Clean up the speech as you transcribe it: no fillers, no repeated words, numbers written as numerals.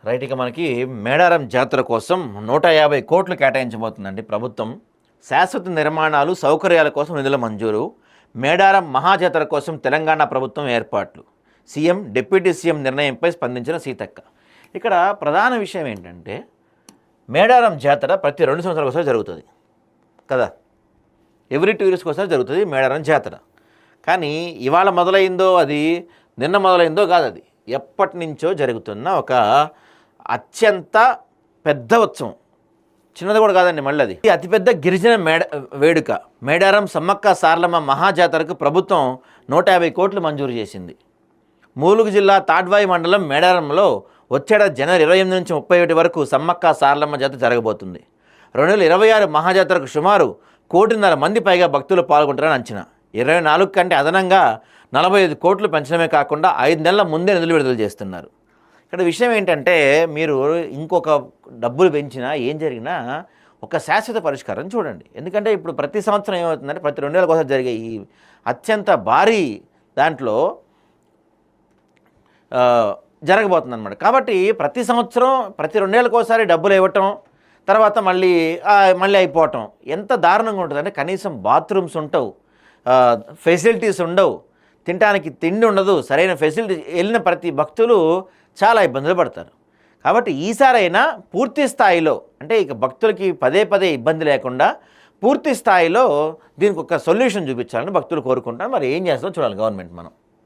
Right. ఇక మనకి మేడారం జాతర కోసం 150 కోట్లు కేటాయించబోతుందండి ప్రభుత్వం. శాశ్వత నిర్మాణాలు సౌకర్యాల కోసం నిధుల మంజూరు. మేడారం మహాజాతర కోసం తెలంగాణ ప్రభుత్వం ఏర్పాట్లు. సీఎం డిప్యూటీ సీఎం నిర్ణయంపై స్పందించిన సీతక్క. ఇక్కడ ప్రధాన విషయం ఏంటంటే మేడారం జాతర ప్రతి 2 సంవత్సరాలకు ఒకసారి జరుగుతుంది కదా. ఎవ్రీ 2 ఇయర్స్కి ఒకసారి జరుగుతుంది మేడారం జాతర. కానీ ఇవాళ మొదలైందో అది నిన్న మొదలైందో కాదు, అది ఎప్పటి నుంచో జరుగుతున్న ఒక అత్యంత పెద్ద ఉత్సవం. చిన్నది కూడా కాదండి, మళ్ళీ అది అతిపెద్ద గిరిజన వేడుక. మేడారం సమ్మక్క సారలమ్మ మహాజాతరకు ప్రభుత్వం 150 కోట్లు మంజూరు చేసింది. ములుగు జిల్లా తాడ్వాయి మండలం మేడారంలో వచ్చేడాది జనవరి 28 నుంచి 31 వరకు సమ్మక్క సారలమ్మ జాతర జరగబోతుంది. 2026 మహాజాతరకు సుమారు 1.5 కోటి మంది పైగా భక్తులు పాల్గొంటారని అంచనా. 24 కంటే అదనంగా 45 కోట్లు పెంచడమే కాకుండా 5 నెలల ముందే నిధులు విడుదల చేస్తున్నారు. ఇక్కడ విషయం ఏంటంటే మీరు ఇంకొక డబ్బులు పెంచినా ఏం జరిగినా ఒక శాశ్వత పరిష్కారం చూడండి. ఎందుకంటే ఇప్పుడు ప్రతి సంవత్సరం ఏమవుతుందంటే ప్రతి 2 నెలల కోసం జరిగే ఈ అత్యంత భారీ దాంట్లో జరగబోతుంది అనమాట. కాబట్టి ప్రతి సంవత్సరం ప్రతి 2 నెలలకు ఒకసారి డబ్బులు ఇవ్వటం, తర్వాత మళ్ళీ అయిపోవటం ఎంత దారుణంగా ఉంటుంది అంటే కనీసం బాత్రూమ్స్ ఉండవు, ఫెసిలిటీస్ ఉండవు, తినడానికి తిండి ఉండదు, సరైన ఫెసిలిటీ వెళ్ళిన ప్రతి భక్తులు చాలా ఇబ్బందులు పడతారు. కాబట్టి ఈసారైనా పూర్తి స్థాయిలో అంటే ఇక భక్తులకి పదే ఇబ్బంది లేకుండా పూర్తి స్థాయిలో దీనికి ఒక సొల్యూషన్ చూపించాలని భక్తులు కోరుకుంటారు. మరి ఏం చేస్తుందో చూడాలి గవర్నమెంట్ మనం.